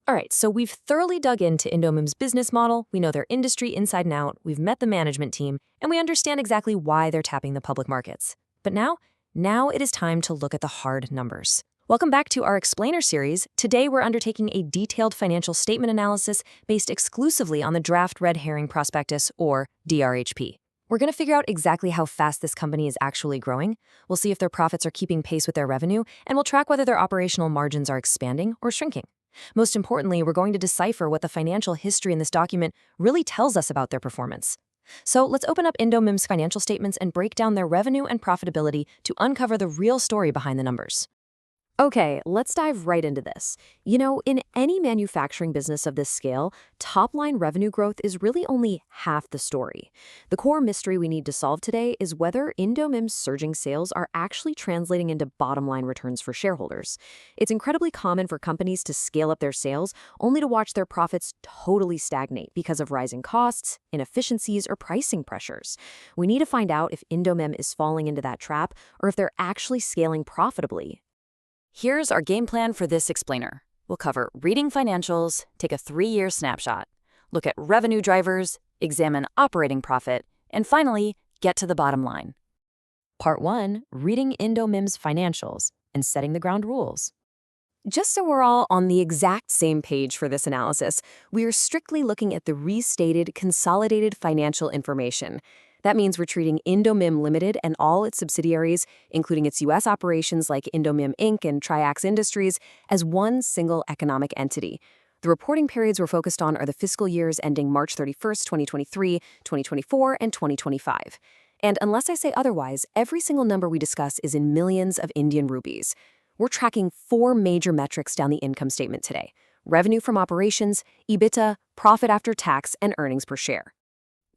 All right, so we've thoroughly dug into Indo-MIM's business model, we know their industry inside and out, we've met the management team, and we understand exactly why they're tapping the public markets. But now it is time to look at the hard numbers. Welcome back to our Explainer series. Today we're undertaking a detailed financial statement analysis based exclusively on the draft red herring prospectus, or DRHP. We're going to figure out exactly how fast this company is actually growing. We'll see if their profits are keeping pace with their revenue, and we'll track whether their operational margins are expanding or shrinking. Most importantly, we're going to decipher what the financial history in this document really tells us about their performance. So let's open up Indo-MIM's financial statements and break down their revenue and profitability to uncover the real story behind the numbers. Okay, let's dive right into this. You know, in any manufacturing business of this scale, top-line revenue growth is really only half the story. The core mystery we need to solve today is whether Indo-MIM's surging sales are actually translating into bottom-line returns for shareholders. It's incredibly common for companies to scale up their sales only to watch their profits totally stagnate because of rising costs, inefficiencies, or pricing pressures. We need to find out if Indo-MIM is falling into that trap or if they're actually scaling profitably. Here's our game plan for this explainer. We'll cover reading financials, take a 3-year snapshot, look at revenue drivers, examine operating profit, and finally, get to the bottom line. Part 1, reading Indo-MIM's financials and setting the ground rules. Just so we're all on the exact same page for this analysis, we are strictly looking at the restated consolidated financial information. That means we're treating Indo-MIM Limited and all its subsidiaries, including its U.S. operations like Indo-MIM Inc. and Triax Industries, as one single economic entity. The reporting periods we're focused on are the fiscal years ending March 31st, 2023, 2024, and 2025. And unless I say otherwise, every single number we discuss is in millions of Indian rupees. We're tracking 4 major metrics down the income statement today: revenue from operations, EBITDA, profit after tax, and earnings per share.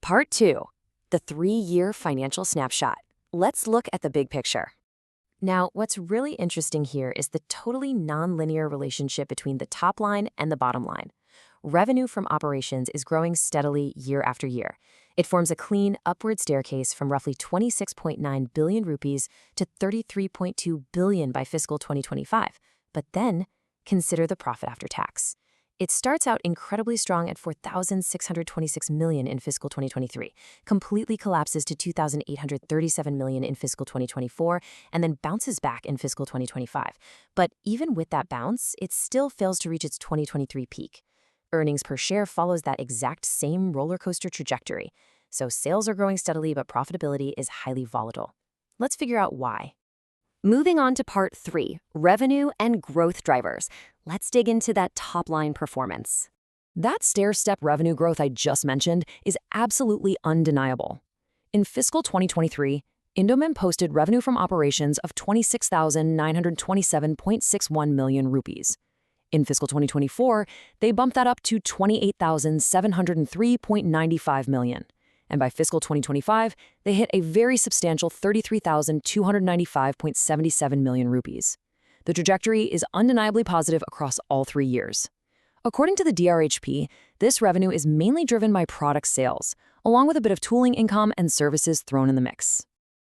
Part 2. The 3-year financial snapshot. Let's look at the big picture. Now, what's really interesting here is the totally nonlinear relationship between the top line and the bottom line. Revenue from operations is growing steadily year after year. It forms a clean upward staircase from roughly 26.9 billion rupees to 33.2 billion by fiscal 2025. But then, consider the profit after tax. It starts out incredibly strong at 4,626 million in fiscal 2023, completely collapses to 2,837 million in fiscal 2024, and then bounces back in fiscal 2025. But even with that bounce, it still fails to reach its 2023 peak. Earnings per share follows that exact same roller coaster trajectory. So sales are growing steadily, but profitability is highly volatile. Let's figure out why. Moving on to part 3, revenue and growth drivers. Let's dig into that top-line performance. That stair-step revenue growth I just mentioned is absolutely undeniable. In fiscal 2023, Indo-MIM posted revenue from operations of 26,927.61 million rupees. In fiscal 2024, they bumped that up to 28,703.95 million. And by fiscal 2025, they hit a very substantial 33,295.77 million rupees. The trajectory is undeniably positive across all 3 years. According to the DRHP, this revenue is mainly driven by product sales, along with a bit of tooling income and services thrown in the mix.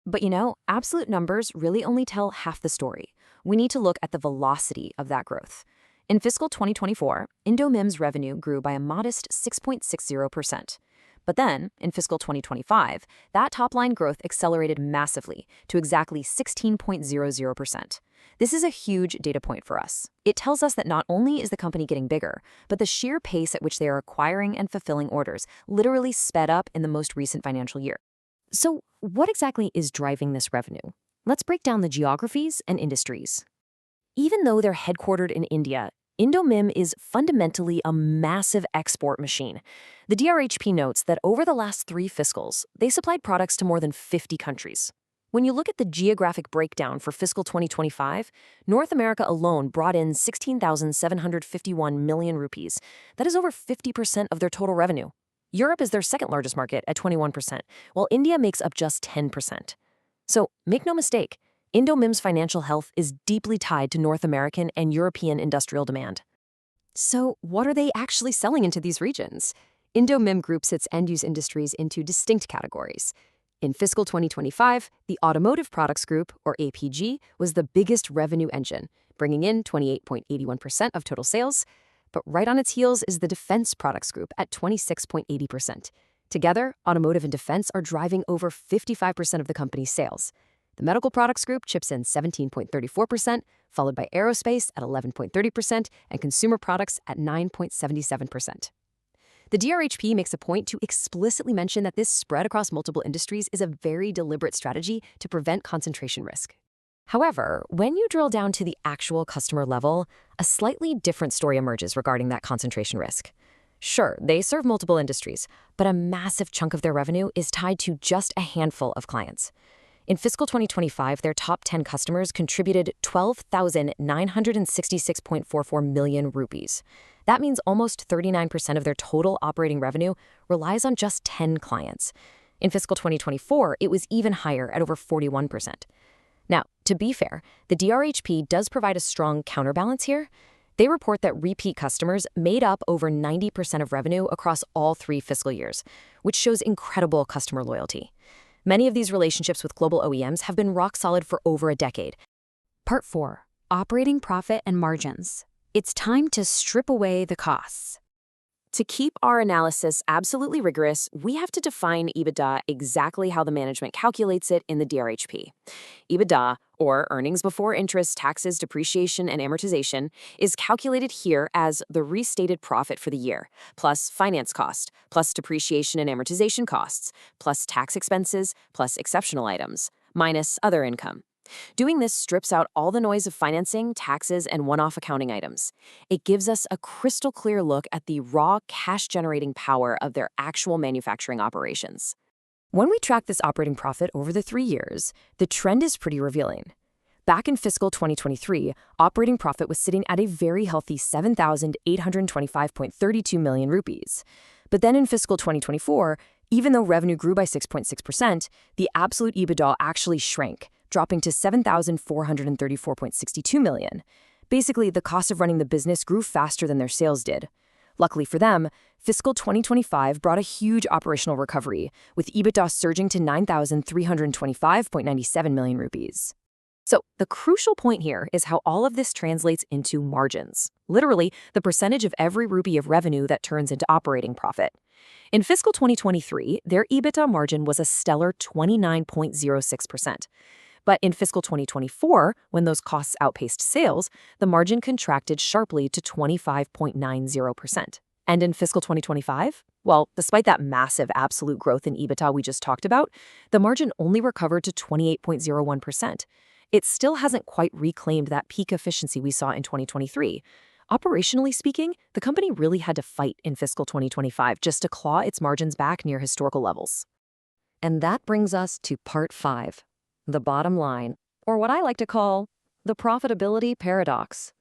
But you know, absolute numbers really only tell half the story. We need to look at the velocity of that growth. In fiscal 2024, Indo-MIM's revenue grew by a modest 6.60%. But then, in fiscal 2025, that top-line growth accelerated massively to exactly 16.00%. This is a huge data point for us. It tells us that not only is the company getting bigger, but the sheer pace at which they are acquiring and fulfilling orders literally sped up in the most recent financial year. So, what exactly is driving this revenue? Let's break down the geographies and industries. Even though they're headquartered in India, Indo-MIM is fundamentally a massive export machine. The DRHP notes that over the last 3 fiscals, they supplied products to more than 50 countries. When you look at the geographic breakdown for fiscal 2025, North America alone brought in 16,751 million rupees. That is over 50% of their total revenue. Europe is their second largest market at 21%, while India makes up just 10%. So make no mistake, Indo-MIM's financial health is deeply tied to North American and European industrial demand. So what are they actually selling into these regions? Indo-MIM groups its end-use industries into distinct categories. In fiscal 2025, the Automotive Products Group, or APG, was the biggest revenue engine, bringing in 28.81% of total sales. But right on its heels is the Defense Products Group at 26.80%. Together, automotive and defense are driving over 55% of the company's sales. The Medical Products Group chips in 17.34%, followed by Aerospace at 11.30% and Consumer Products at 9.77%. The DRHP makes a point to explicitly mention that this spread across multiple industries is a very deliberate strategy to prevent concentration risk. However, when you drill down to the actual customer level, a slightly different story emerges regarding that concentration risk. Sure, they serve multiple industries, but a massive chunk of their revenue is tied to just a handful of clients. In fiscal 2025, their top 10 customers contributed 12,966.44 million rupees. That means almost 39% of their total operating revenue relies on just 10 clients. In fiscal 2024, it was even higher at over 41%. Now, to be fair, the DRHP does provide a strong counterbalance here. They report that repeat customers made up over 90% of revenue across all 3 fiscal years, which shows incredible customer loyalty. Many of these relationships with global OEMs have been rock solid for over a decade. Part 4. Operating profit and margins. It's time to strip away the costs. To keep our analysis absolutely rigorous, we have to define EBITDA exactly how the management calculates it in the DRHP. EBITDA, or earnings before interest, taxes, depreciation, and amortization, is calculated here as the restated profit for the year, plus finance cost, plus depreciation and amortization costs, plus tax expenses, plus exceptional items, minus other income. Doing this strips out all the noise of financing, taxes, and one-off accounting items. It gives us a crystal clear look at the raw cash-generating power of their actual manufacturing operations. When we track this operating profit over the 3 years, the trend is pretty revealing. Back in fiscal 2023, operating profit was sitting at a very healthy 7,825.32 million rupees. But then in fiscal 2024, even though revenue grew by 6.6%, the absolute EBITDA actually shrank, dropping to 7,434.62 million. Basically, the cost of running the business grew faster than their sales did. Luckily for them, fiscal 2025 brought a huge operational recovery, with EBITDA surging to 9,325.97 million rupees. So, the crucial point here is how all of this translates into margins. Literally, the percentage of every rupee of revenue that turns into operating profit. In fiscal 2023, their EBITDA margin was a stellar 29.06%. But in fiscal 2024, when those costs outpaced sales, the margin contracted sharply to 25.90%. And in fiscal 2025? Well, despite that massive absolute growth in EBITDA we just talked about, the margin only recovered to 28.01%. It still hasn't quite reclaimed that peak efficiency we saw in 2023. Operationally speaking, the company really had to fight in fiscal 2025 just to claw its margins back near historical levels. And that brings us to part 5. The bottom line, or what I like to call the profitability paradox.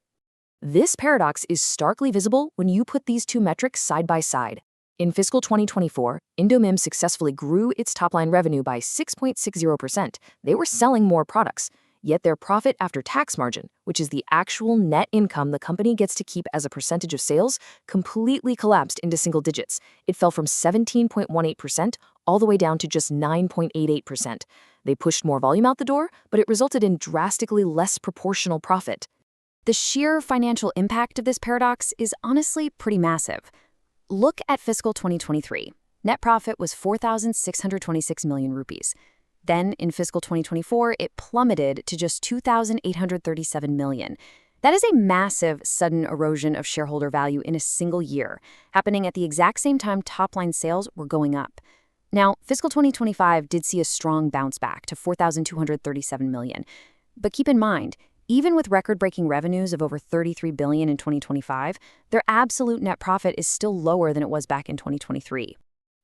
This paradox is starkly visible when you put these two metrics side by side. In fiscal 2024, Indo-MIM successfully grew its top-line revenue by 6.60%. They were selling more products, yet their profit after tax margin, which is the actual net income the company gets to keep as a percentage of sales, completely collapsed into single digits. It fell from 17.18% all the way down to just 9.88%. They pushed more volume out the door, but it resulted in drastically less proportional profit. The sheer financial impact of this paradox is honestly pretty massive. Look at fiscal 2023. Net profit was 4,626 million rupees. Then, in fiscal 2024, it plummeted to just 2,837 million. That is a massive, sudden erosion of shareholder value in a single year, happening at the exact same time top-line sales were going up. Now, fiscal 2025 did see a strong bounce back to 4,237 million. But keep in mind, even with record-breaking revenues of over 33 billion in 2025, their absolute net profit is still lower than it was back in 2023.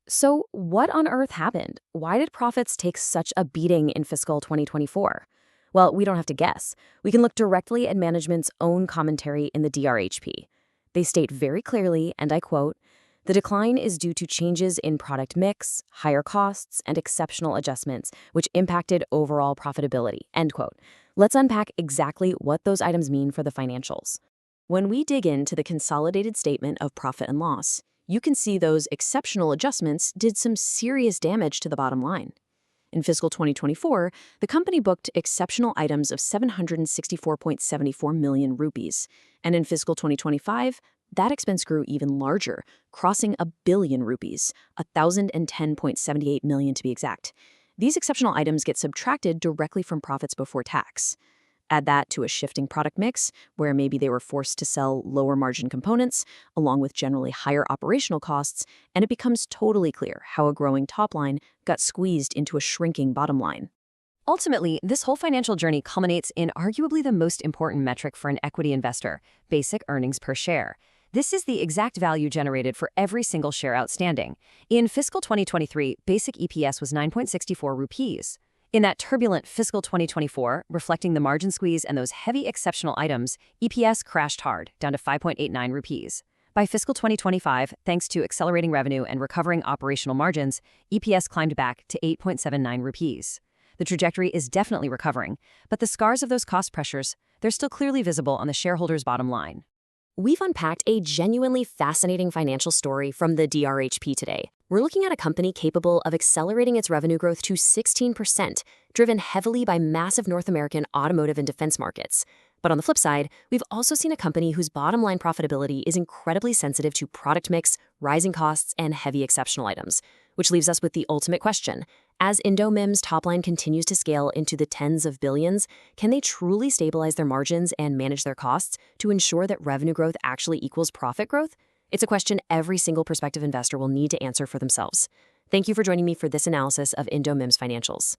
So, what on earth happened? Why did profits take such a beating in fiscal 2024? Well, we don't have to guess. We can look directly at management's own commentary in the DRHP. They state very clearly, and I quote, "The decline is due to changes in product mix, higher costs, and exceptional adjustments, which impacted overall profitability," end quote. Let's unpack exactly what those items mean for the financials. When we dig into the consolidated statement of profit and loss, you can see those exceptional adjustments did some serious damage to the bottom line. In fiscal 2024, the company booked exceptional items of 764.74 million rupees, and in fiscal 2025, that expense grew even larger, crossing 1 billion rupees, 1,010.78 million to be exact. These exceptional items get subtracted directly from profits before tax. Add that to a shifting product mix, where maybe they were forced to sell lower margin components, along with generally higher operational costs, and it becomes totally clear how a growing top line got squeezed into a shrinking bottom line. Ultimately, this whole financial journey culminates in arguably the most important metric for an equity investor, basic earnings per share. This is the exact value generated for every single share outstanding. In fiscal 2023, basic EPS was 9.64 rupees. In that turbulent fiscal 2024, reflecting the margin squeeze and those heavy exceptional items, EPS crashed hard, down to 5.89 rupees. By fiscal 2025, thanks to accelerating revenue and recovering operational margins, EPS climbed back to 8.79 rupees. The trajectory is definitely recovering, but the scars of those cost pressures, they're still clearly visible on the shareholders' bottom line. We've unpacked a genuinely fascinating financial story from the DRHP today. We're looking at a company capable of accelerating its revenue growth to 16%, driven heavily by massive North American automotive and defense markets. But on the flip side, we've also seen a company whose bottom line profitability is incredibly sensitive to product mix, rising costs, and heavy exceptional items, which leaves us with the ultimate question. As Indo-MIM's top line continues to scale into the tens of billions, can they truly stabilize their margins and manage their costs to ensure that revenue growth actually equals profit growth? It's a question every single prospective investor will need to answer for themselves. Thank you for joining me for this analysis of Indo-MIM's financials.